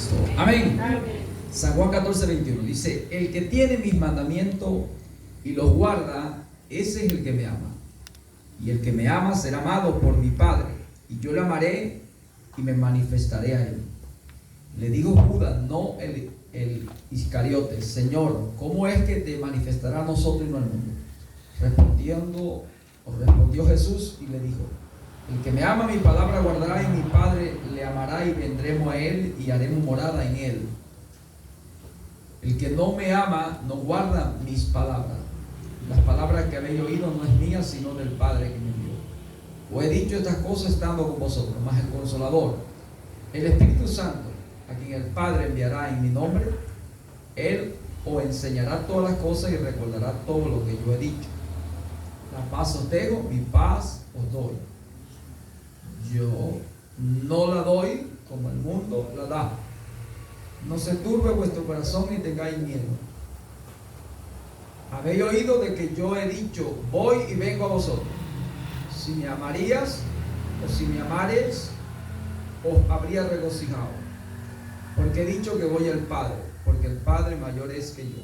Jesucristo. Amén. San Juan 14:21 dice: el que tiene mis mandamientos y los guarda, ese es el que me ama. Y el que me ama será amado por mi Padre, y yo le amaré y me manifestaré a él. Le dijo Judas, no el Iscariote: Señor, ¿cómo es que te manifestará a nosotros y no al mundo? Respondió Jesús y le dijo: el que me ama mi palabra guardará, y mi Padre le amará, y vendremos a él y haremos morada en él. El que no me ama no guarda mis palabras. Las palabras que habéis oído no es mías, sino del Padre que me envió. Os he dicho estas cosas estando con vosotros, mas el Consolador, el Espíritu Santo, a quien el Padre enviará en mi nombre, Él os enseñará todas las cosas y recordará todo lo que yo he dicho. La paz os dejo, mi paz os doy. Yo no la doy como el mundo la da. No se turbe vuestro corazón ni tengáis miedo. Habéis oído de que yo he dicho: voy y vengo a vosotros. Si me amarías, o si me amares, os habría regocijado. Porque he dicho que voy al Padre, porque el Padre mayor es que yo.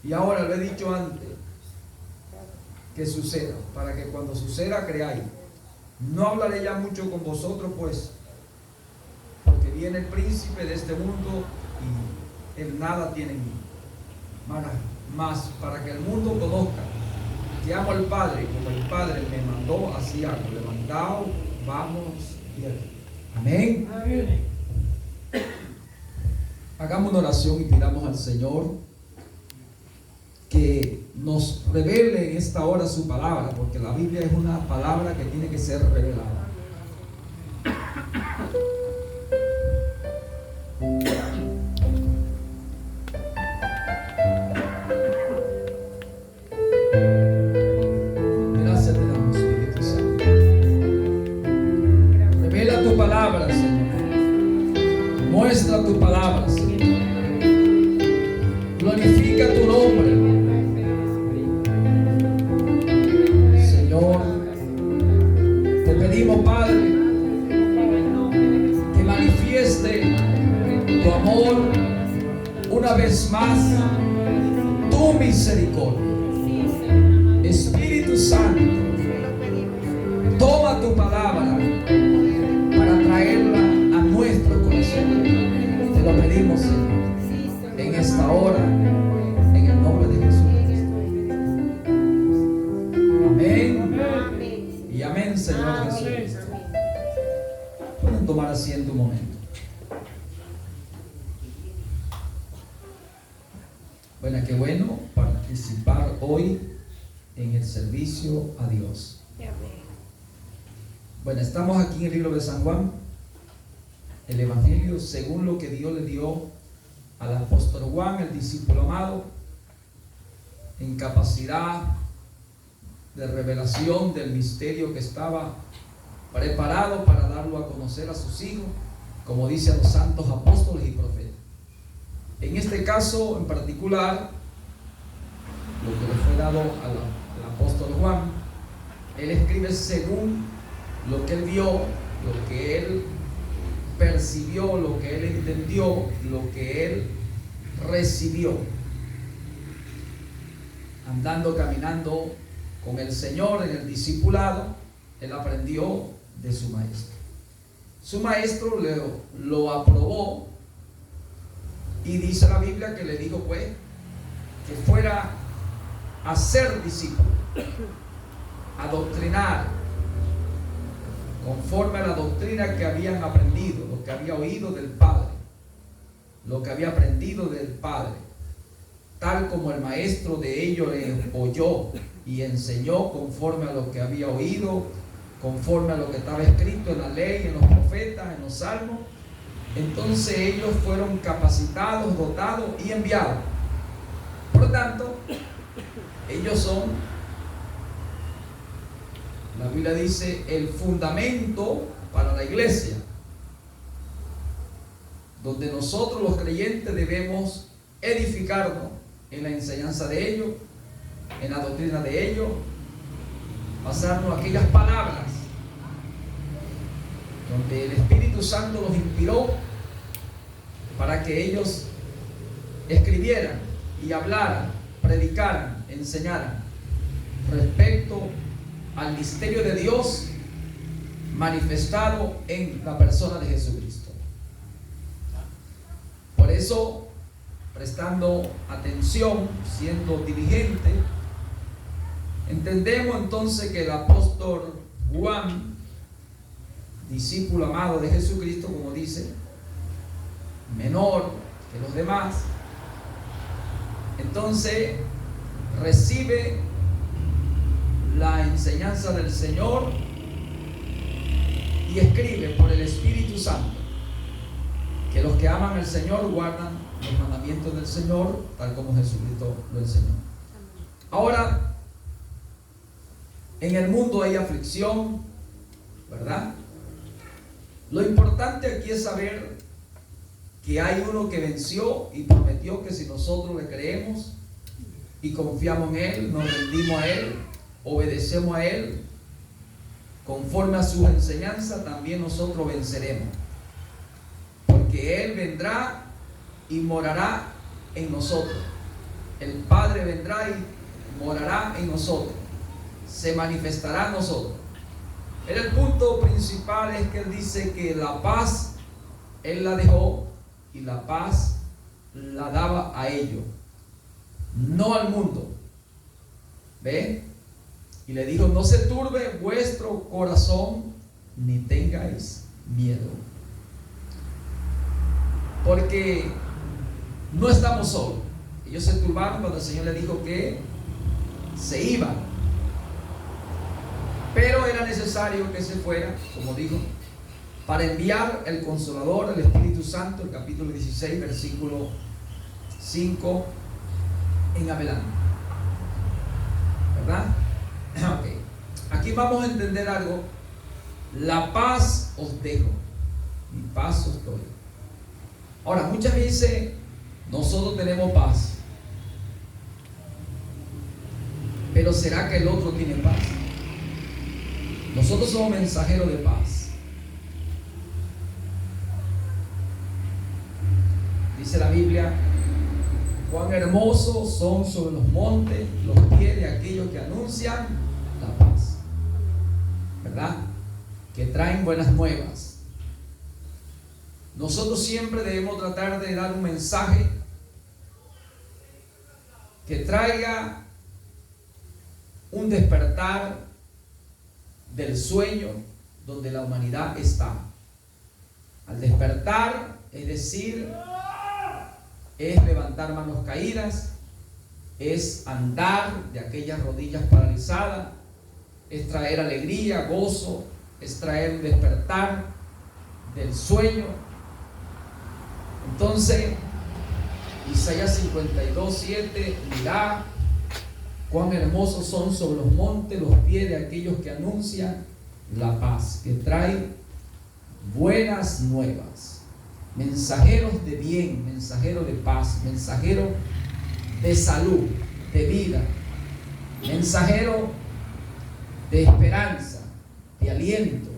Y ahora lo he dicho antes que suceda, para que cuando suceda creáis. No hablaré ya mucho con vosotros, pues, porque viene el príncipe de este mundo y él nada tiene en mí. Mas para que el mundo conozca que amo al Padre, y como el Padre me mandó, así hago. Levantado, vamos y aquí. Amén. Amén. Hagamos una oración y pidamos al Señor que nos revele en esta hora su palabra, porque la Biblia es una palabra que tiene que ser revelada. Gracias te damos, Espíritu Santo. Revela tu palabra, Señor. Muestra tu palabra, Señor. Glorifica tu nombre. Te pedimos, Padre, que manifieste tu amor una vez más, tu misericordia. Espíritu Santo, toma tu palabra para traerla a nuestro corazón. Te lo pedimos, Señor, en esta hora, en el nombre de Jesús. Amén. Y amén, Señor Jesús. Pueden tomar asiento un momento. Bueno, qué bueno participar hoy en el servicio a Dios. Bueno, estamos aquí en el libro de San Juan, el Evangelio según lo que Dios le dio al apóstol Juan, el discípulo amado, en capacidad de revelación del misterio que estaba preparado para darlo a conocer a sus hijos, como dice a los santos apóstoles y profetas. En este caso en particular, lo que le fue dado al apóstol Juan, él escribe según lo que él vio, lo que él percibió, lo que él entendió, lo que él recibió, andando, caminando con el Señor en el discipulado. Él aprendió de su maestro. Su maestro lo aprobó, y dice la Biblia que le dijo pues que fuera a ser discípulo, a doctrinar conforme a la doctrina que habían aprendido, lo que había oído del Padre, lo que había aprendido del Padre, tal como el maestro de ellos oyó y enseñó conforme a lo que había oído, conforme a lo que estaba escrito en la ley, en los profetas, en los salmos. Entonces ellos fueron capacitados, dotados y enviados. Por tanto, ellos son, la Biblia dice, el fundamento para la iglesia, donde nosotros los creyentes debemos edificarnos en la enseñanza de ellos, en la doctrina de ellos, pasarnos aquellas palabras donde el Espíritu Santo los inspiró para que ellos escribieran y hablaran, predicaran, enseñaran respecto al misterio de Dios manifestado en la persona de Jesucristo. Por eso, prestando atención, siendo diligente, entendemos entonces que el apóstol Juan, discípulo amado de Jesucristo, como dice, menor que los demás, entonces recibe la enseñanza del Señor y escribe por el Espíritu Santo que los que aman al Señor guardan los mandamientos del Señor, tal como Jesucristo lo enseñó. Ahora, en el mundo hay aflicción, ¿verdad? Lo importante aquí es saber que hay uno que venció y prometió que si nosotros le creemos y confiamos en Él, nos rendimos a Él, obedecemos a Él, conforme a sus enseñanzas, también nosotros venceremos. Porque Él vendrá y morará en nosotros. El Padre vendrá y morará en nosotros. Se manifestará en nosotros. Pero el punto principal es que Él dice que la paz Él la dejó y la paz la daba a ellos, no al mundo. ¿Ve? Y le dijo: no se turbe vuestro corazón, ni tengáis miedo. Porque no estamos solos. Ellos se turbaron cuando el Señor les dijo que se iban. Pero era necesario que se fuera, como dijo, para enviar el Consolador, el Espíritu Santo, el capítulo 16, versículo 5 en adelante. ¿Verdad? Okay. Aquí vamos a entender algo. La paz os dejo, mi paz os doy. Ahora, muchas veces nosotros tenemos paz, pero ¿será que el otro tiene paz? Nosotros somos mensajeros de paz. Dice la Biblia: cuán hermosos son sobre los montes los pies de aquellos que anuncian la paz, ¿verdad? Que traen buenas nuevas. Nosotros siempre debemos tratar de dar un mensaje que traiga un despertar del sueño donde la humanidad está. Al despertar, es decir, es levantar manos caídas, es andar de aquellas rodillas paralizadas, es traer alegría, gozo, es traer un despertar del sueño. Entonces, Isaías 52:7, mirad cuán hermosos son sobre los montes los pies de aquellos que anuncian la paz, que trae buenas nuevas, mensajeros de bien, mensajeros de paz, mensajeros de salud, de vida, mensajeros de esperanza, de aliento,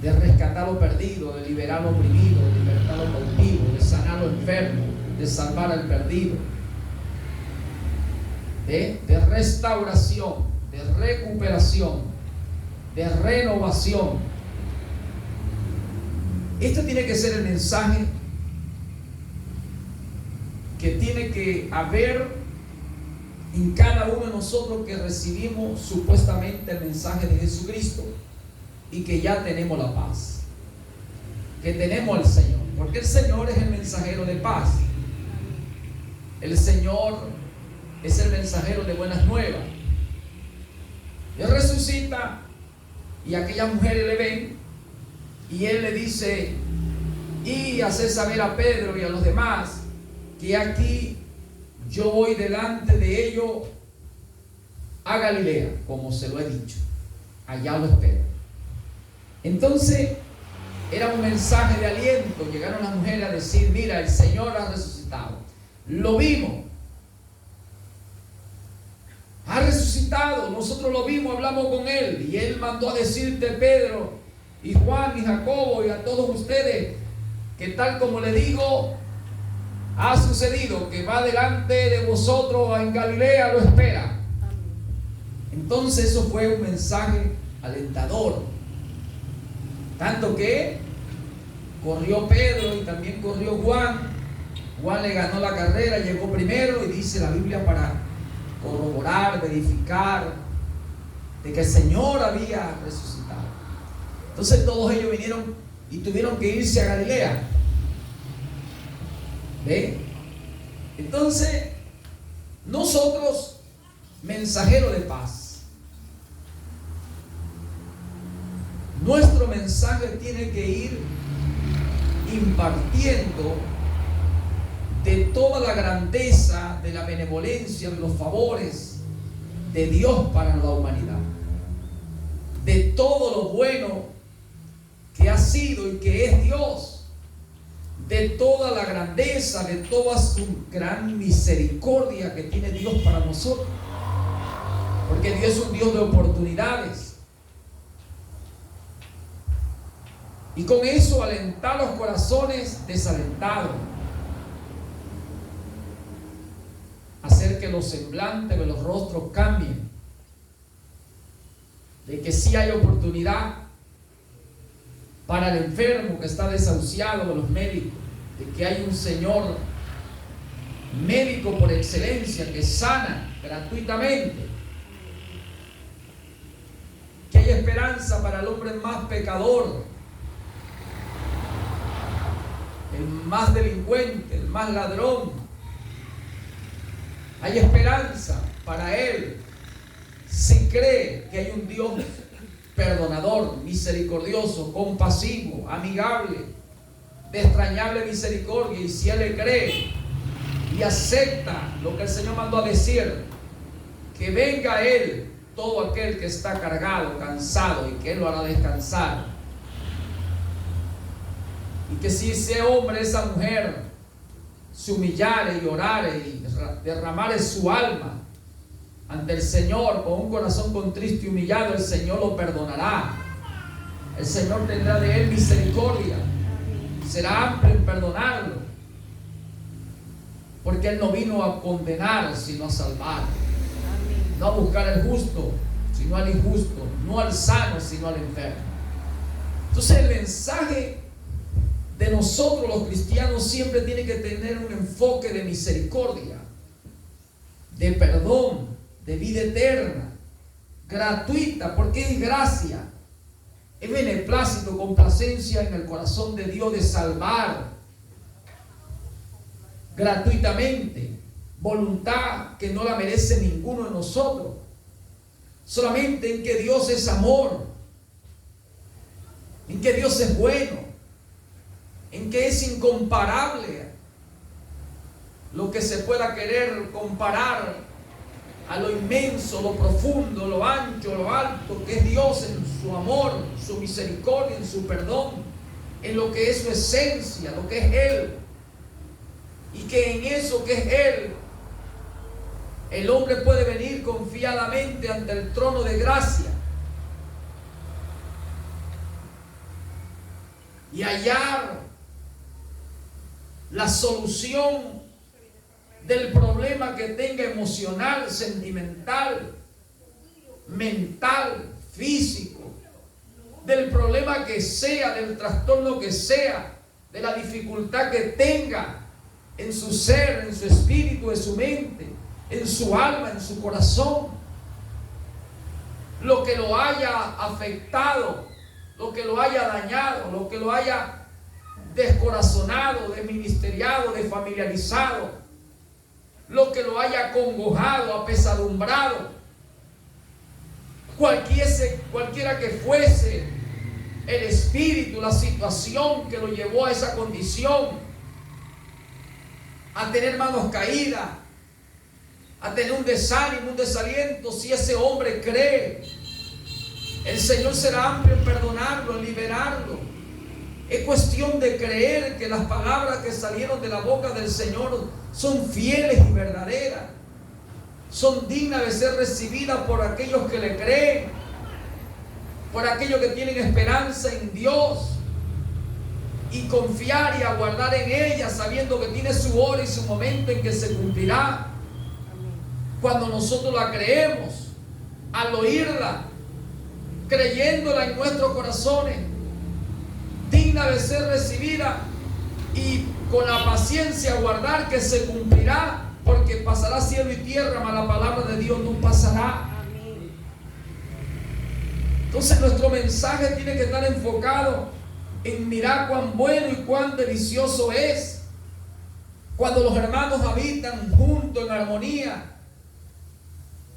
de rescatar lo perdido, de liberar lo oprimido, de libertar lo cautivo, de sanar lo enfermo, de salvar al perdido, de restauración, de recuperación, de renovación. Este tiene que ser el mensaje que tiene que haber en cada uno de nosotros que recibimos supuestamente el mensaje de Jesucristo y que ya tenemos la paz, que tenemos al Señor, porque el Señor es el mensajero de paz. El Señor es el mensajero de buenas nuevas. Él resucita y aquellas mujeres le ven y Él le dice: y hacer saber a Pedro y a los demás que aquí yo voy delante de ellos a Galilea, como se lo he dicho, allá lo espero. Entonces era un mensaje de aliento. Llegaron las mujeres a decir: mira, el Señor ha resucitado, lo vimos, ha resucitado, nosotros lo vimos, hablamos con Él, y Él mandó a decirte, Pedro y Juan y Jacobo y a todos ustedes, que tal como le digo, ha sucedido, que va delante de vosotros en Galilea, lo espera. Entonces eso fue un mensaje alentador. Tanto que corrió Pedro y también corrió Juan. Juan le ganó la carrera, llegó primero, y dice la Biblia, para corroborar, verificar de que el Señor había resucitado. Entonces todos ellos vinieron y tuvieron que irse a Galilea. ¿Ve? Entonces, nosotros, mensajeros de paz, nuestro mensaje tiene que ir impartiendo de toda la grandeza, de la benevolencia, de los favores de Dios para la humanidad, de todo lo bueno que ha sido y que es Dios, de toda la grandeza, de toda su gran misericordia que tiene Dios para nosotros, porque Dios es un Dios de oportunidades. Y con eso alentar los corazones desalentados, hacer que los semblantes de los rostros cambien, de que sí hay oportunidad para el enfermo que está desahuciado de los médicos, de que hay un Señor médico por excelencia que sana gratuitamente, que hay esperanza para el hombre más pecador, el más delincuente, el más ladrón. Hay esperanza para él si cree que hay un Dios perdonador, misericordioso, compasivo, amigable, de extrañable misericordia. Y si él le cree y acepta lo que el Señor mandó a decir, que venga a él todo aquel que está cargado, cansado, y que él lo hará descansar. Y que si ese hombre, esa mujer, se humillare y orare y derramare su alma ante el Señor con un corazón contrito y humillado, el Señor lo perdonará. El Señor tendrá de él misericordia, será amplio en perdonarlo, porque él no vino a condenar sino a salvar, no a buscar al justo sino al injusto, no al sano sino al enfermo. Entonces el mensaje de nosotros los cristianos siempre tiene que tener un enfoque de misericordia, de perdón, de vida eterna, gratuita, porque es gracia, es beneplácito, complacencia en el corazón de Dios de salvar gratuitamente, voluntad que no la merece ninguno de nosotros, solamente en que Dios es amor, en que Dios es bueno, en que es incomparable lo que se pueda querer comparar a lo inmenso, lo profundo, lo ancho, lo alto que es Dios en su amor, su misericordia, en su perdón, en lo que es su esencia, lo que es Él. Y que en eso que es Él, el hombre puede venir confiadamente ante el trono de gracia y hallar la solución del problema que tenga emocional, sentimental, mental, físico, del problema que sea, del trastorno que sea, de la dificultad que tenga en su ser, en su espíritu, en su mente, en su alma, en su corazón. Lo que lo haya afectado, lo que lo haya dañado, lo que lo haya descorazonado, desministeriado, desfamiliarizado, lo que lo haya acongojado, apesadumbrado, cualquiera que fuese el espíritu, la situación que lo llevó a esa condición, a tener manos caídas, a tener un desánimo, un desaliento, si ese hombre cree, el Señor será amplio en perdonarlo, en liberarlo. Es cuestión de creer que las palabras que salieron de la boca del Señor son fieles y verdaderas, son dignas de ser recibidas por aquellos que le creen, por aquellos que tienen esperanza en Dios. y confiar y aguardar en ella, sabiendo que tiene su hora y su momento en que se cumplirá. Cuando nosotros la creemos, al oírla, creyéndola en nuestros corazones, digna de ser recibida, y con la paciencia aguardar que se cumplirá, porque pasará cielo y tierra, mas la palabra de Dios no pasará. Entonces nuestro mensaje tiene que estar enfocado en mirar cuán bueno y cuán delicioso es cuando los hermanos habitan juntos en armonía.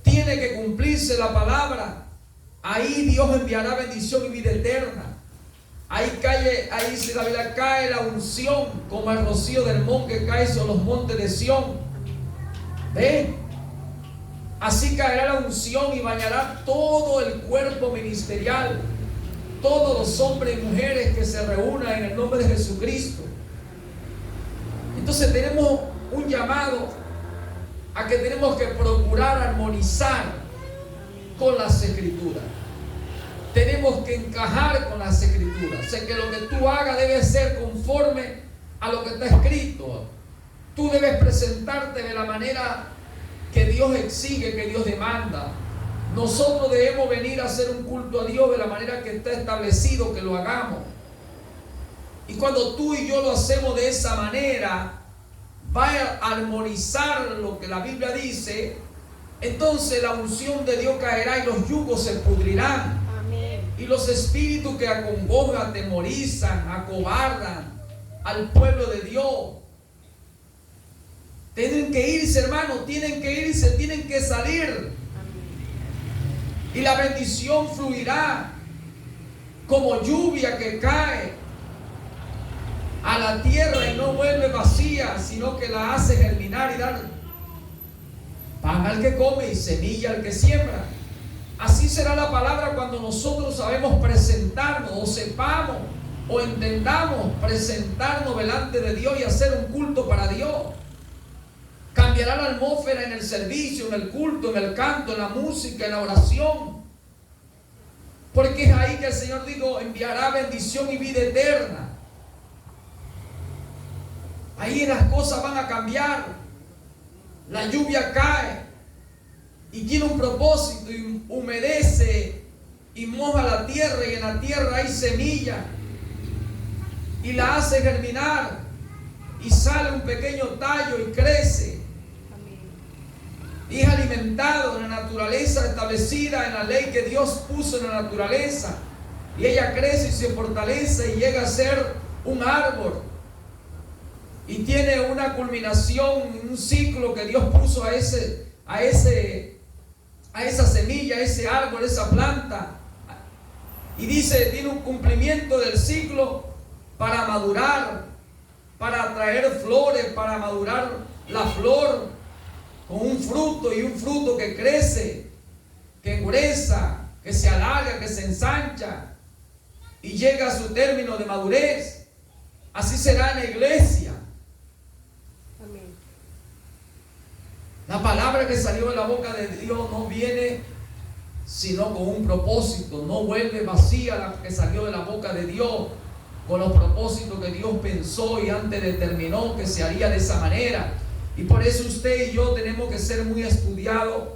Tiene que cumplirse la palabra. Ahí Dios enviará bendición y vida eterna. Ahí si la Biblia cae la unción como el rocío del monte que cae sobre los montes de Sión. ¿Ven? Así caerá la unción y bañará todo el cuerpo ministerial, todos los hombres y mujeres que se reúnan en el nombre de Jesucristo. Entonces tenemos un llamado a que tenemos que procurar armonizar con las Escrituras. Tenemos que encajar con las Escrituras. O sea, que lo que tú hagas debe ser conforme a lo que está escrito. Tú debes presentarte de la manera que Dios exige, que Dios demanda. Nosotros debemos venir a hacer un culto a Dios de la manera que está establecido que lo hagamos. Y cuando tú y yo lo hacemos de esa manera, va a armonizar lo que la Biblia dice. Entonces la unción de Dios caerá y los yugos se pudrirán. Amén. Y los espíritus que acongojan, atemorizan, acobardan al pueblo de Dios, tienen que irse, hermanos, tienen que irse, tienen que salir. Amén. Y la bendición fluirá como lluvia que cae a la tierra y no vuelve vacía, sino que la hace germinar y dar pan al que come y semilla al que siembra. Así será la palabra cuando nosotros sabemos presentarnos, o sepamos, o entendamos presentarnos delante de Dios y hacer un culto para Dios. Cambiará la atmósfera en el servicio, en el culto, en el canto, en la música, en la oración. Porque es ahí que el Señor dijo, enviará bendición y vida eterna. Ahí las cosas van a cambiar. La lluvia cae y tiene un propósito y humedece y moja la tierra, y en la tierra hay semilla y la hace germinar y sale un pequeño tallo y crece. Y es alimentado en la naturaleza establecida, en la ley que Dios puso en la naturaleza, y ella crece y se fortalece y llega a ser un árbol. Y tiene una culminación, un ciclo que Dios puso a esa semilla, a ese árbol, a esa planta. Y dice, tiene un cumplimiento del ciclo para madurar, para traer flores, para madurar la flor con un fruto, y un fruto que crece, que engresa, que se alarga, que se ensancha y llega a su término de madurez. Así será en la iglesia. La palabra que salió de la boca de Dios no viene sino con un propósito. No vuelve vacía la que salió de la boca de Dios, con los propósitos que Dios pensó y antes determinó que se haría de esa manera. Y por eso usted y yo tenemos que ser muy estudiados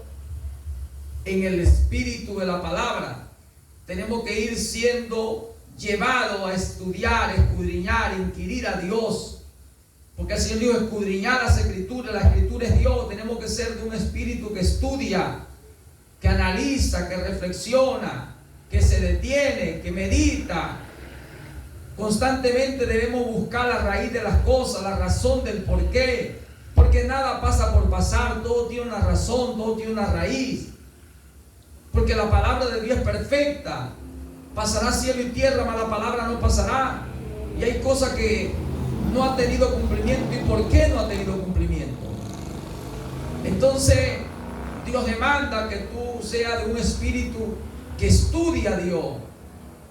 en el espíritu de la palabra. Tenemos que ir siendo llevados a estudiar, escudriñar, inquirir a Dios. Porque el Señor dijo, escudriñar las Escrituras. La Escritura es Dios. Tenemos que ser de un espíritu que estudia, que analiza, que reflexiona, que se detiene, que medita. Constantemente debemos buscar la raíz de las cosas, la razón del por qué. Porque nada pasa por pasar, todo tiene una razón, todo tiene una raíz. Porque la palabra de Dios es perfecta. Pasará cielo y tierra, mas la palabra no pasará. Y hay cosas que no ha tenido cumplimiento. ¿Y por qué no ha tenido cumplimiento? Entonces Dios demanda que tú seas de un espíritu que estudia a Dios,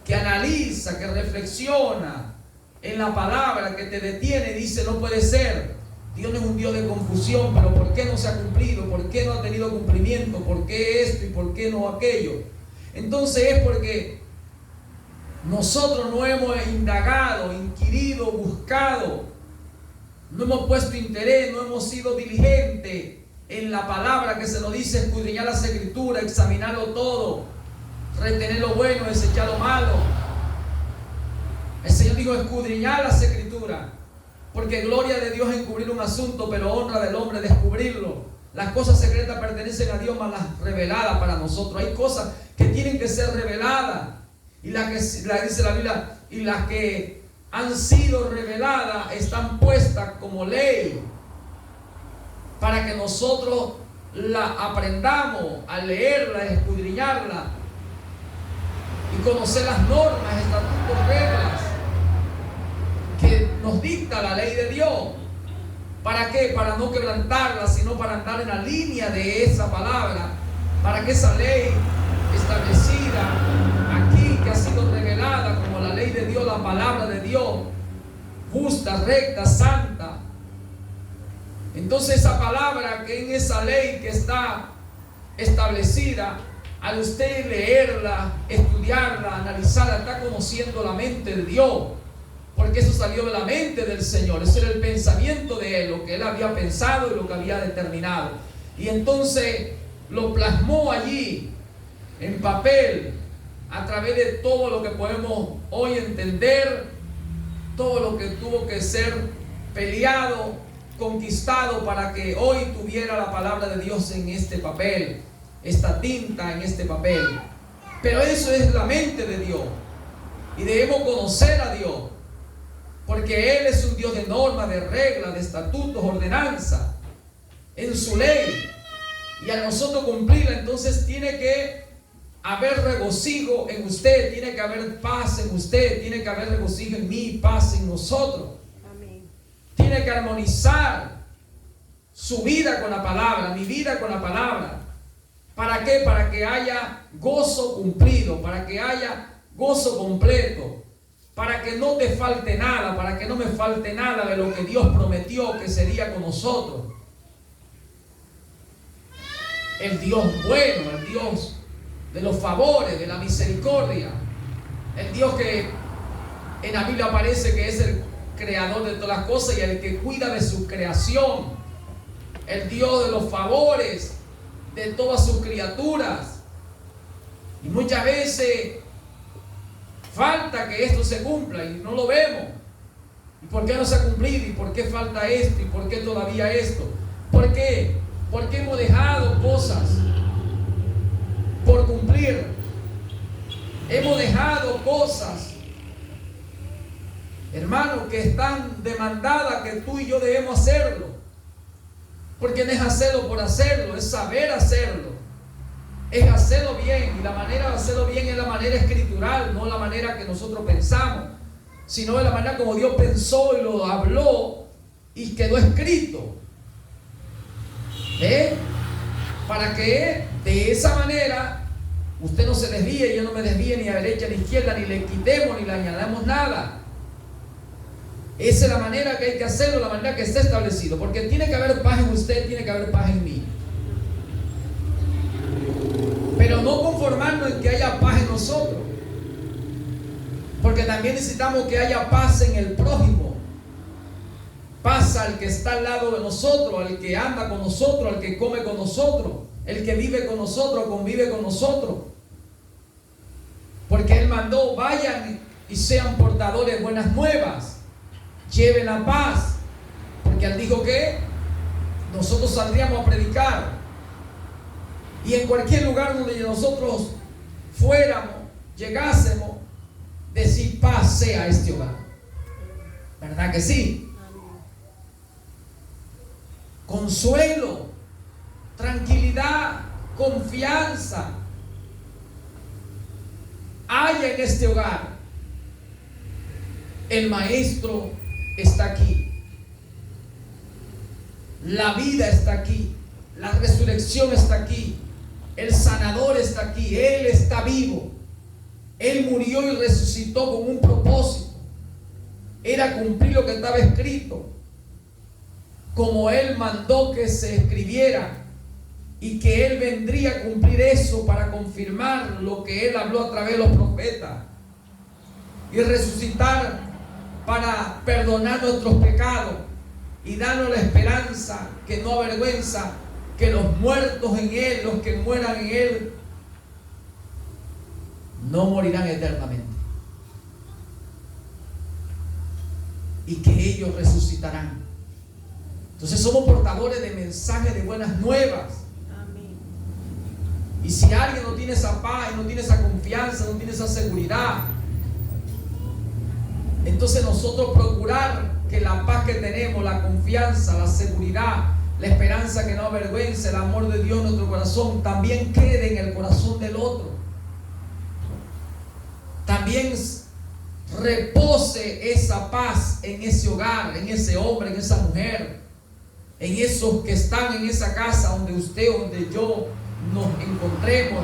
que analiza, que reflexiona en la palabra, que te detiene y dice, no puede ser. Dios no es un Dios de confusión, pero ¿por qué no se ha cumplido? ¿Por qué no ha tenido cumplimiento? ¿Por qué esto y por qué no aquello? Entonces es porque nosotros no hemos indagado, inquirido, buscado, no hemos puesto interés, no hemos sido diligentes en la palabra que se nos dice, escudriñar las escrituras, examinarlo todo, retener lo bueno, desechar lo malo. El Señor dijo escudriñar las escrituras, porque gloria de Dios es encubrir un asunto, pero honra del hombre descubrirlo. Las cosas secretas pertenecen a Dios, mas las reveladas para nosotros. Hay cosas que tienen que ser reveladas, y las que dice la Biblia, y las que han sido reveladas están puestas como ley para que nosotros la aprendamos a leerla, a escudriñarla y conocer las normas, estatutos, reglas que nos dicta la ley de Dios. ¿Para qué? Para no quebrantarla, sino para andar en la línea de esa palabra, para que esa ley establecida aquí, que ha sido revelada como la ley de Dios, la palabra de Dios, justa, recta, santa. Entonces esa palabra que en esa ley que está establecida, al usted leerla, estudiarla, analizarla, está conociendo la mente de Dios, porque eso salió de la mente del Señor. Ese era el pensamiento de Él, lo que Él había pensado y lo que había determinado, y entonces lo plasmó allí en papel a través de todo lo que podemos hoy entender, todo lo que tuvo que ser peleado, conquistado para que hoy tuviera la palabra de Dios en este papel, esta tinta en este papel. Pero eso es la mente de Dios, y debemos conocer a Dios, porque Él es un Dios de normas, de reglas, de estatutos, ordenanzas en su ley, y a nosotros cumplirla. Entonces tiene que haber regocijo en usted, tiene que haber paz en usted, tiene que haber regocijo en mí, paz en nosotros. Amén. Tiene que armonizar su vida con la palabra, mi vida con la palabra. ¿Para qué? Para que haya gozo cumplido, para que haya gozo completo, para que no te falte nada, para que no me falte nada de lo que Dios prometió que sería con nosotros. El Dios bueno, el Dios de los favores, de la misericordia, el Dios que en la Biblia aparece que es el creador de todas las cosas y el que cuida de su creación, el Dios de los favores de todas sus criaturas. Y muchas veces falta que esto se cumpla y no lo vemos. ¿Y por qué no se ha cumplido? ¿Y por qué falta esto? ¿Y por qué todavía esto? ¿Por qué? Porque hemos dejado cosas por cumplir. Hemos dejado cosas, hermano, que están demandadas, que tú y yo debemos hacerlo. Porque no es hacerlo por hacerlo, es saber hacerlo, es hacerlo bien. Y la manera de hacerlo bien es la manera escritural, no la manera que nosotros pensamos, sino de la manera como Dios pensó y lo habló y quedó escrito. Para que de esa manera usted no se desvíe, yo no me desvíe ni a derecha ni a izquierda, ni le quitemos ni le añadamos nada. Esa es la manera que hay que hacerlo, la manera que está establecido, porque tiene que haber paz en usted, tiene que haber paz en mí. Pero no conformarnos en que haya paz en nosotros, porque también necesitamos que haya paz en el prójimo. Paz al que está al lado de nosotros, al que anda con nosotros, al que come con nosotros, el que vive con nosotros, convive con nosotros. Porque Él mandó, vayan y sean portadores de buenas nuevas, lleven la paz, porque Él dijo que nosotros saldríamos a predicar, y en cualquier lugar donde nosotros fuéramos, llegásemos, decir paz sea este hogar. ¿Verdad que sí? Consuelo, tranquilidad, confianza haya en este hogar. El Maestro está aquí, la vida está aquí, la resurrección está aquí, el sanador está aquí, Él está vivo. Él murió y resucitó con un propósito, era cumplir lo que estaba escrito, como Él mandó que se escribiera, y que Él vendría a cumplir eso para confirmar lo que Él habló a través de los profetas. y resucitar para perdonar nuestros pecados y darnos la esperanza que no avergüenza, que los muertos en Él, los que mueran en Él, no morirán eternamente, y que ellos resucitarán. Entonces somos portadores de mensajes de buenas nuevas. Amén. Y si alguien no tiene esa paz, no tiene esa confianza, no tiene esa seguridad, entonces nosotros procurar que la paz que tenemos, la confianza, la seguridad, la esperanza que no avergüence, el amor de Dios en nuestro corazón, también quede en el corazón del otro. También repose esa paz en ese hogar, en ese hombre, en esa mujer, en esos que están en esa casa donde usted, donde yo nos encontremos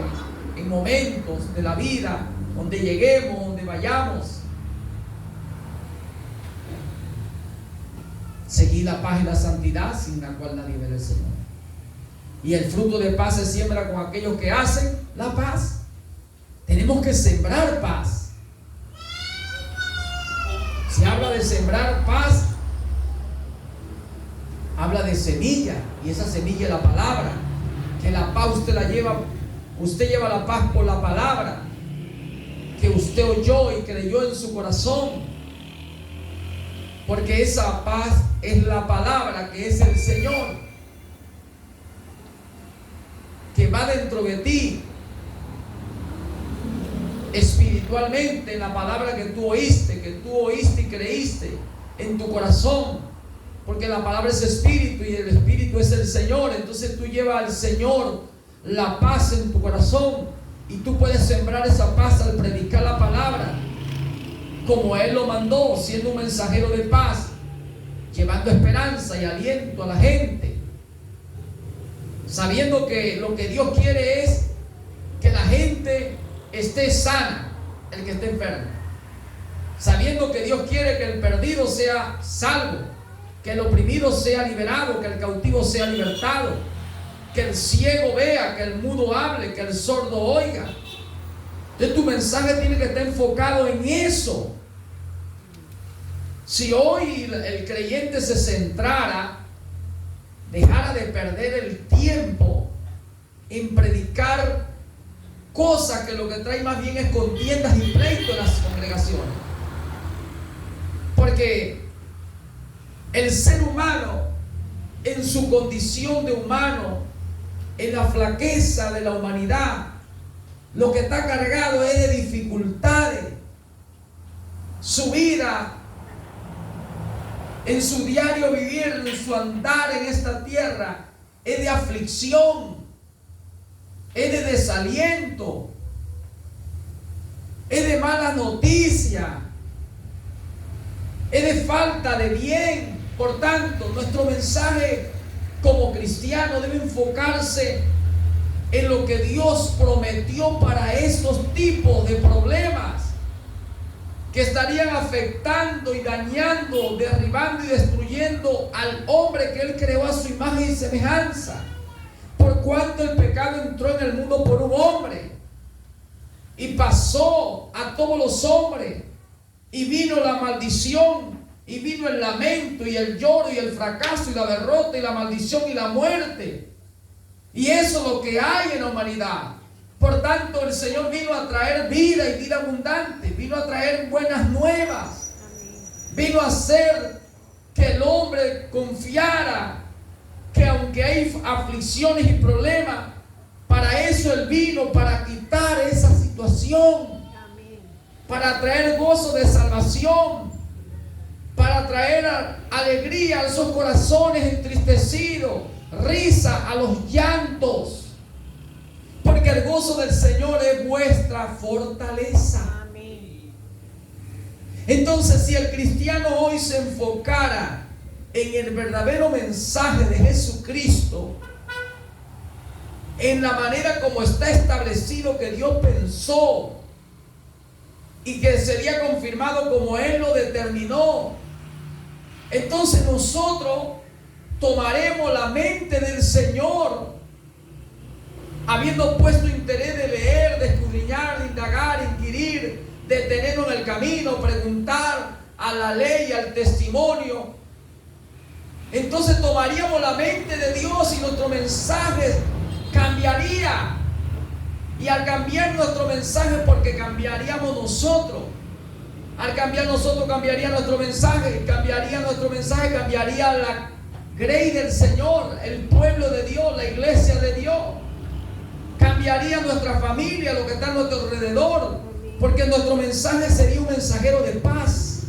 en momentos de la vida, donde lleguemos, donde vayamos. Seguir la paz y la santidad, sin la cual nadie verá al Señor. Y el fruto de paz se siembra con aquellos que hacen la paz. Tenemos que sembrar paz. Si habla de sembrar paz, habla de semilla, y esa semilla es la palabra. Que la paz usted lleva la paz por la palabra que usted oyó y creyó en su corazón. Porque esa paz es la palabra, que es el Señor, que va dentro de ti espiritualmente, en la palabra que tú oíste y creíste en tu corazón. Porque la palabra es espíritu y el espíritu es el Señor. Entonces tú llevas al Señor la paz en tu corazón, y tú puedes sembrar esa paz al predicar la palabra, como Él lo mandó, siendo un mensajero de paz, llevando esperanza y aliento a la gente, sabiendo que lo que Dios quiere es que la gente esté sana, el que esté enfermo, sabiendo que Dios quiere que el perdido sea salvo, que el oprimido sea liberado, que el cautivo sea libertado, que el ciego vea, que el mudo hable, que el sordo oiga. Entonces tu mensaje tiene que estar enfocado en eso. Si hoy el creyente se centrara, dejara de perder el tiempo en predicar cosas que lo que trae más bien es contiendas y pleitos en las congregaciones. Porque el ser humano, en su condición de humano, en la flaqueza de la humanidad, lo que está cargado es de dificultades. Su vida, en su diario vivir, en su andar en esta tierra, es de aflicción, es de desaliento, es de mala noticia, es de falta de bien. Por tanto, nuestro mensaje como cristiano debe enfocarse en lo que Dios prometió para estos tipos de problemas que estarían afectando y dañando, derribando y destruyendo al hombre que Él creó a su imagen y semejanza. Por cuanto el pecado entró en el mundo por un hombre y pasó a todos los hombres, y vino la maldición, y vino el lamento y el lloro y el fracaso y la derrota y la maldición y la muerte. Y eso es lo que hay en la humanidad. Por tanto, el Señor vino a traer vida y vida abundante, vino a traer buenas nuevas, vino a hacer que el hombre confiara que aunque hay aflicciones y problemas, para eso Él vino, para quitar esa situación, para traer gozo de salvación, para traer alegría a esos corazones entristecidos, risa a los llantos, porque el gozo del Señor es vuestra fortaleza. Amén. Entonces, si el cristiano hoy se enfocara en el verdadero mensaje de Jesucristo, en la manera como está establecido que Dios pensó y que sería confirmado como Él lo determinó, entonces nosotros tomaremos la mente del Señor, habiendo puesto interés de leer, de escudriñar, de indagar, inquirir, detenernos en el camino, preguntar a la ley, al testimonio, entonces tomaríamos la mente de Dios y nuestro mensaje cambiaría. Y al cambiar nuestro mensaje, porque cambiaríamos nosotros, al cambiar nosotros cambiaría nuestro mensaje, cambiaría la grey del Señor, el pueblo de Dios, la iglesia de Dios, cambiaría nuestra familia, lo que está a nuestro alrededor, porque nuestro mensaje sería un mensajero de paz.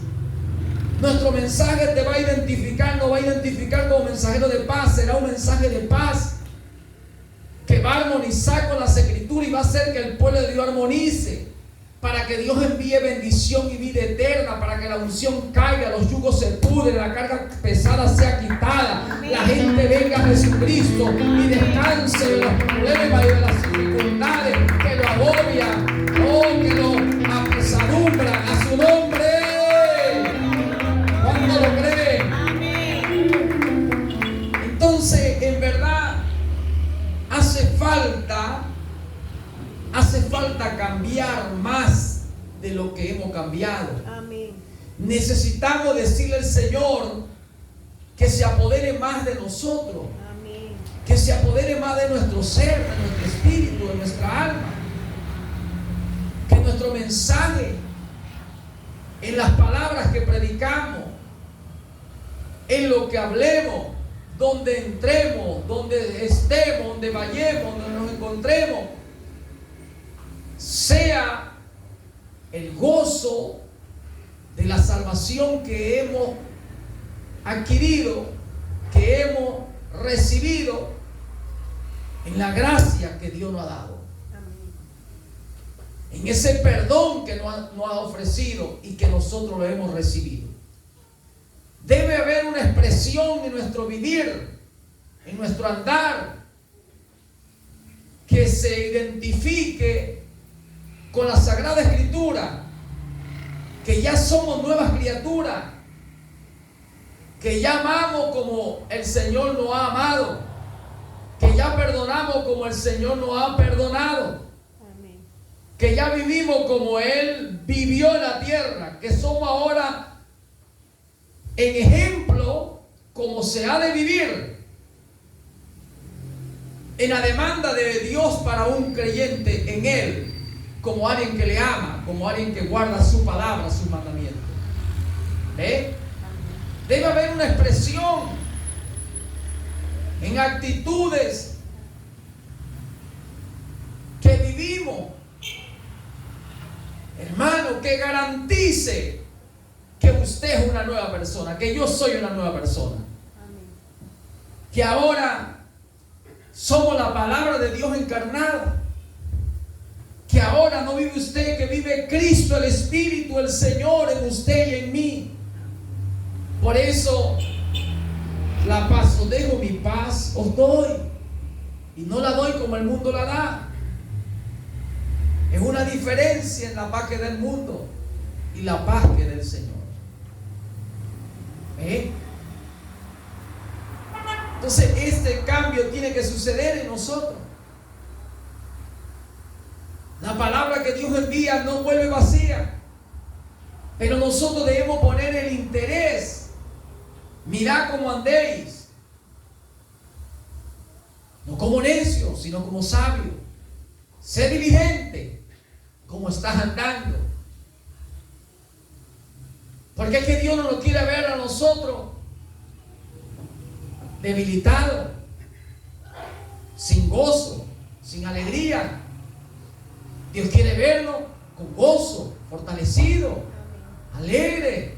Nuestro mensaje te va a identificar, nos va a identificar como mensajero de paz, será un mensaje de paz que va a armonizar con las escrituras y va a hacer que el pueblo de Dios armonice, para que Dios envíe bendición y vida eterna, para que la unción caiga, los yugos se pudren, la carga pesada sea quitada, la gente venga a Jesucristo y descanse de los problemas y de las dificultades que lo agobian, que lo apesadumbran a su nombre. ¿Cuánto lo creen? Entonces, en verdad, hace falta cambiar más de lo que hemos cambiado. Amén. Necesitamos decirle al Señor que se apodere más de nosotros. Amén. Que se apodere más de nuestro ser, de nuestro espíritu, de nuestra alma. Que nuestro mensaje, en las palabras que predicamos, en lo que hablemos, donde entremos, donde estemos, donde vayamos, donde nos encontremos, sea el gozo de la salvación que hemos adquirido, que hemos recibido en la gracia que Dios nos ha dado. En ese perdón que nos ha ofrecido y que nosotros lo hemos recibido. Debe haber una expresión en nuestro vivir, en nuestro andar, que se identifique con la Sagrada Escritura, que ya somos nuevas criaturas, que ya amamos como el Señor nos ha amado, que ya perdonamos como el Señor nos ha perdonado, que ya vivimos como Él vivió en la tierra, que somos ahora en ejemplo como se ha de vivir en la demanda de Dios para un creyente en Él, como alguien que le ama, como alguien que guarda su palabra, sus mandamientos. Debe haber una expresión en actitudes que vivimos, hermano, que garantice que usted es una nueva persona, que yo soy una nueva persona. Amén. Que ahora somos la palabra de Dios encarnada. Que ahora no vive usted, que vive Cristo, el Espíritu, el Señor en usted y en mí. Por eso, la paz os dejo, mi paz os doy. Y no la doy como el mundo la da. Es una diferencia en la paz que da el mundo y la paz que da el Señor. Entonces este cambio tiene que suceder en nosotros. La palabra que Dios envía no vuelve vacía, pero nosotros debemos poner el interés. Mirad cómo andéis, no como necios, sino como sabios. Sé diligente como estás andando, porque es que Dios no nos quiere ver a nosotros debilitados, sin gozo, sin alegría. Dios quiere vernos con gozo, fortalecido, alegre.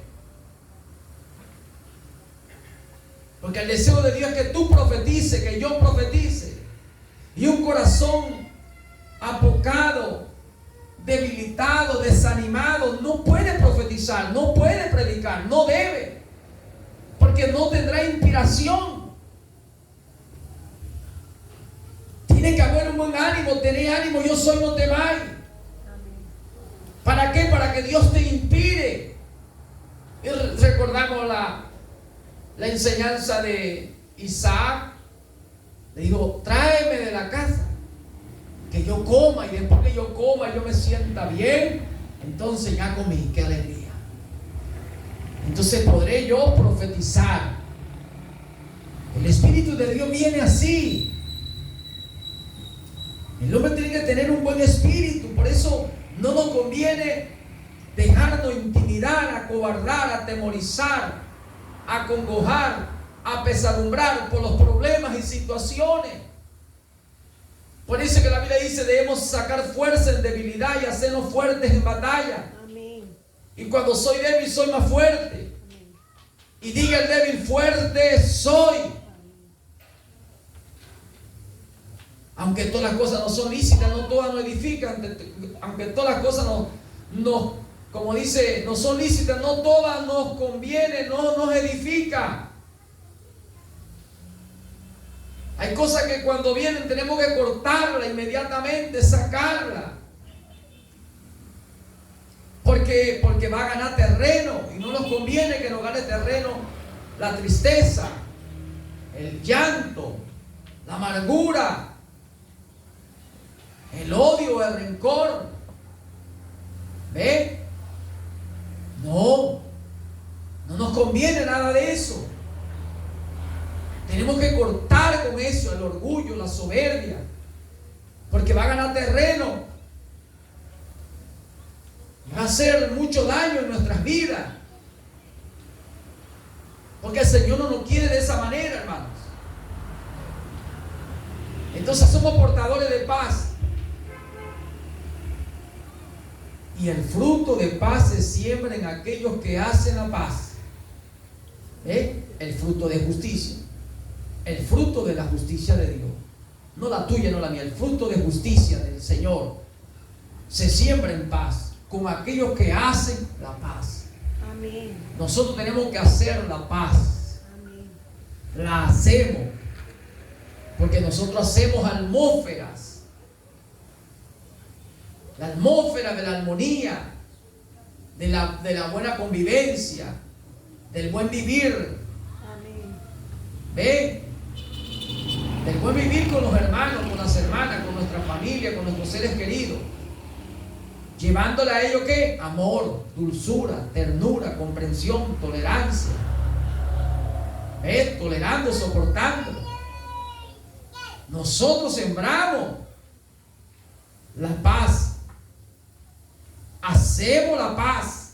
Porque el deseo de Dios es que tú profetices, que yo profetice. Y un corazón apocado, debilitado, desanimado, no puede profetizar, no puede predicar, no debe, porque no tendrá inspiración. Tiene que haber un buen ánimo, tener ánimo, yo soy, no te vayas. ¿Para qué? Para que Dios te inspire. Y recordamos la enseñanza de Isaac. Le dijo, tráeme de la casa, que yo coma, y después que yo coma, yo me sienta bien, entonces ya comí, qué alegría. Entonces podré yo profetizar. El Espíritu de Dios viene así. El hombre tiene que tener un buen espíritu. Por eso no nos conviene dejarnos intimidar, acobardar, atemorizar, acongojar, apesadumbrar por los problemas y situaciones. Por eso que la Biblia dice: debemos sacar fuerza en debilidad y hacernos fuertes en batalla. Amén. Y cuando soy débil, soy más fuerte. Amén. Y diga el débil: fuerte soy. Aunque todas las cosas no son lícitas, no todas nos edifican, aunque todas las cosas como dice, no son lícitas, no todas nos convienen, no nos edifican. Hay cosas que cuando vienen tenemos que cortarla inmediatamente, sacarla. Porque va a ganar terreno, y no nos conviene que nos gane terreno la tristeza, el llanto, la amargura, el odio, el rencor. ¿Ve? No nos conviene nada de eso. Tenemos que cortar con eso, el orgullo, la soberbia, porque va a ganar terreno, va a hacer mucho daño en nuestras vidas, porque el Señor no nos quiere de esa manera, hermanos. Entonces somos portadores de paz. Y el fruto de paz se siembra en aquellos que hacen la paz. El fruto de justicia. El fruto de la justicia de Dios. No la tuya, no la mía. El fruto de justicia del Señor se siembra en paz con aquellos que hacen la paz. Amén. Nosotros tenemos que hacer la paz. Amén. La hacemos. Porque nosotros hacemos atmósferas. La atmósfera de la armonía, de la buena convivencia, del buen vivir. Amén. ¿Ve? Del buen vivir con los hermanos, con las hermanas, con nuestra familia, con nuestros seres queridos. Llevándole a ellos ¿qué? Amor, dulzura, ternura, comprensión, tolerancia. ¿Ve? Tolerando, soportando. Nosotros sembramos la paz. Hacemos la paz.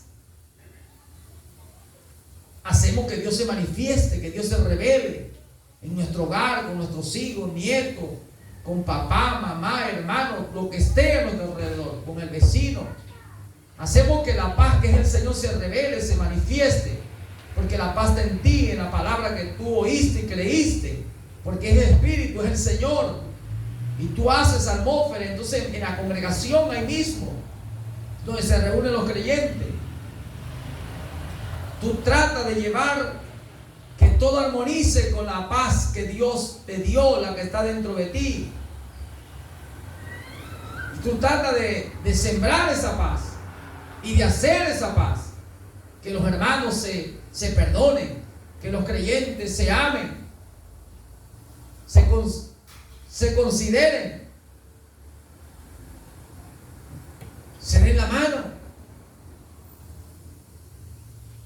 Hacemos que Dios se manifieste, que Dios se revele en nuestro hogar, con nuestros hijos, nietos, con papá, mamá, hermanos, lo que esté a nuestro alrededor, con el vecino. Hacemos que la paz que es el Señor se revele, se manifieste, porque la paz está en ti, en la palabra que tú oíste y que leíste, porque es el Espíritu, es el Señor. Y tú haces atmósfera. Entonces en la congregación ahí mismo, donde se reúnen los creyentes, tú tratas de llevar que todo armonice con la paz que Dios te dio, la que está dentro de ti. Y tú tratas de sembrar esa paz y de hacer esa paz, que los hermanos se perdonen, que los creyentes se amen, se consideren, se den la mano,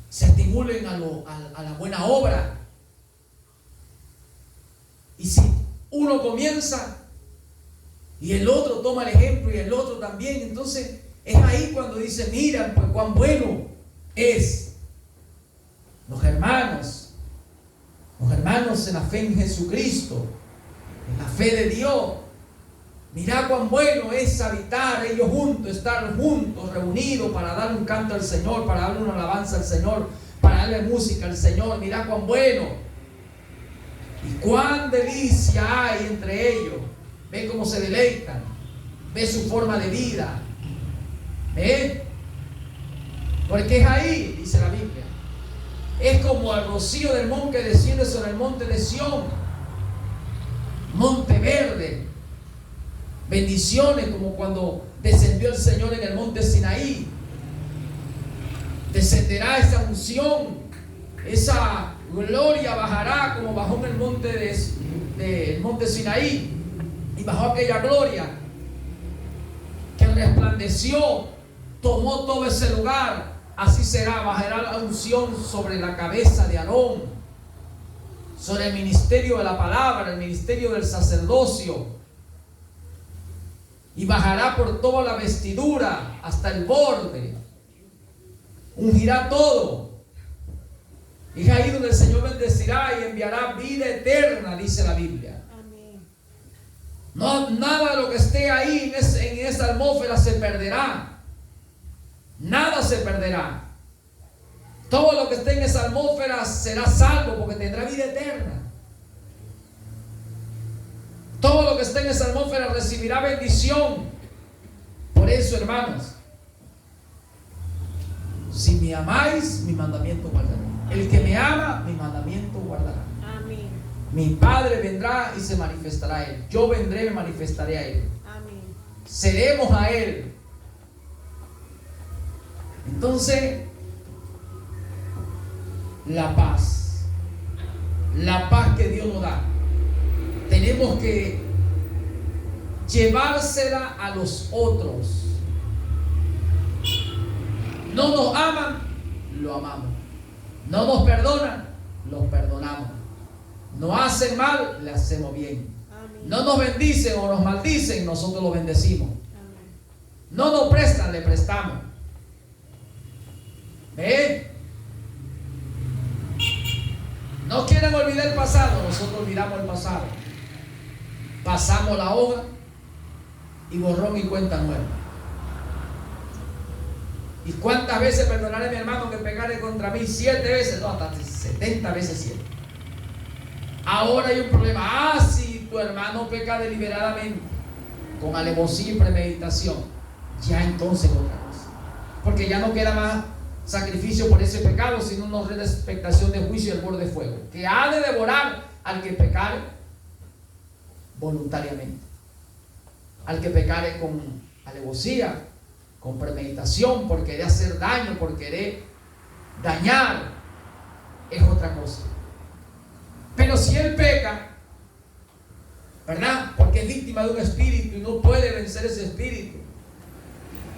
se estimulen a la buena obra. Y si uno comienza y el otro toma el ejemplo y el otro también, entonces es ahí cuando dice: mira, pues cuán bueno es los hermanos en la fe en Jesucristo, en la fe de Dios. Mirá cuán bueno es habitar ellos juntos, estar juntos, reunidos para dar un canto al Señor, para darle una alabanza al Señor, para darle música al Señor. Mirá cuán bueno y cuán delicia hay entre ellos. Ve cómo se deleitan, ve su forma de vida, ve, porque es ahí, dice la Biblia, es como el rocío del monte que desciende sobre el monte de Sión, monte verde. Bendiciones como cuando descendió el Señor en el monte Sinaí. Descenderá esa unción, esa gloria bajará como bajó en el monte del monte Sinaí. Y bajó aquella gloria que resplandeció tomó todo ese lugar. Así será, bajará la unción sobre la cabeza de Aarón, sobre el ministerio de la palabra, el ministerio del sacerdocio, y bajará por toda la vestidura hasta el borde, ungirá todo. Y es ahí donde el Señor bendecirá y enviará vida eterna, dice la Biblia. No, nada de lo que esté ahí en esa atmósfera se perderá. Nada se perderá. Todo lo que esté en esa atmósfera será salvo porque tendrá vida eterna. Todo lo que esté en esa atmósfera recibirá bendición. Por eso, hermanos, si me amáis, mi mandamiento guardará. El que me ama, mi mandamiento guardará. Amén. Mi Padre vendrá y se manifestará a él. Yo vendré y me manifestaré a él. Amén. Seremos a él. Entonces, la paz que Dios nos da, tenemos que llevársela a los otros. No nos aman, lo amamos. No nos perdonan, los perdonamos. Nos hacen mal, le hacemos bien. Amén. No nos bendicen o nos maldicen, nosotros los bendecimos. Amén. No nos prestan, le prestamos. ¿Ve? No quieren olvidar el pasado, nosotros olvidamos el pasado. Pasamos la hoja y borrón y cuenta nueva. ¿Y cuántas veces perdonaré a mi hermano que pecare contra mí? 7 veces, no, hasta 70 veces 7. Ahora hay un problema. Si tu hermano peca deliberadamente, con alevosía y premeditación, ya entonces otra cosa. Porque ya no queda más sacrificio por ese pecado, sino una red de expectación de juicio y el borde de fuego, que ha de devorar al que pecare voluntariamente, al que pecare con alevosía, con premeditación, por querer hacer daño, por querer dañar, es otra cosa. Pero si él peca, ¿verdad? Porque es víctima de un espíritu y no puede vencer ese espíritu,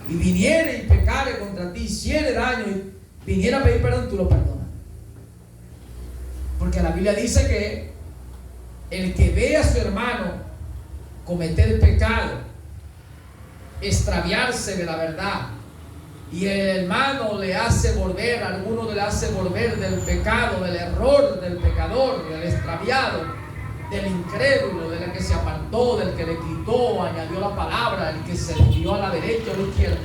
y viniere y pecare contra ti, hiciere daño y viniera a pedir perdón, tú lo perdonas. Porque la Biblia dice que el que ve a su hermano cometer pecado, extraviarse de la verdad, y el hermano le hace volver, alguno le hace volver del pecado, del error, del pecador, del extraviado, del incrédulo, del que se apartó, del que le quitó, añadió la palabra, el que se desvió a la derecha o a la izquierda.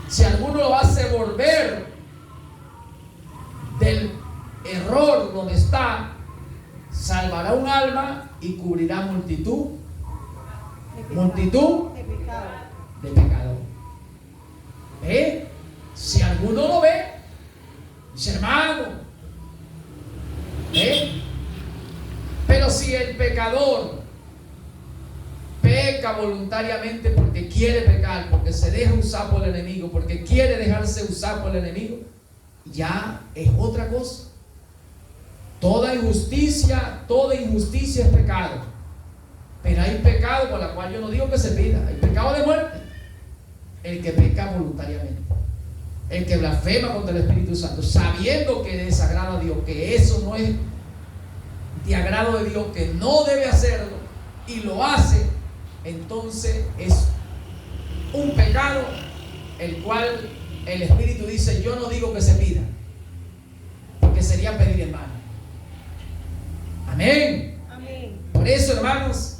Si alguno lo hace volver del error donde está, salvará un alma y cubrirá multitud de pecadores. Si alguno lo ve, dice hermano, pero si el pecador peca voluntariamente porque quiere pecar, porque se deja usar por el enemigo, porque quiere dejarse usar por el enemigo, ya es otra cosa. Toda injusticia es pecado. Pero hay pecado por la cual yo no digo que se pida. Hay pecado de muerte. El que peca voluntariamente, el que blasfema contra el Espíritu Santo, sabiendo que desagrada a Dios, que eso no es de agrado de Dios, que no debe hacerlo, y lo hace, entonces es un pecado el cual el Espíritu dice: yo no digo que se pida, porque sería pedir en vano. Amén. Amén. Por eso, hermanos,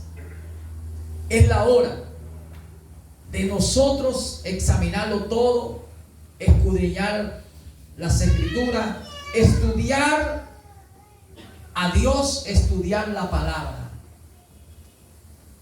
es la hora de nosotros examinarlo todo, escudriñar las Escrituras, estudiar a Dios, estudiar la palabra.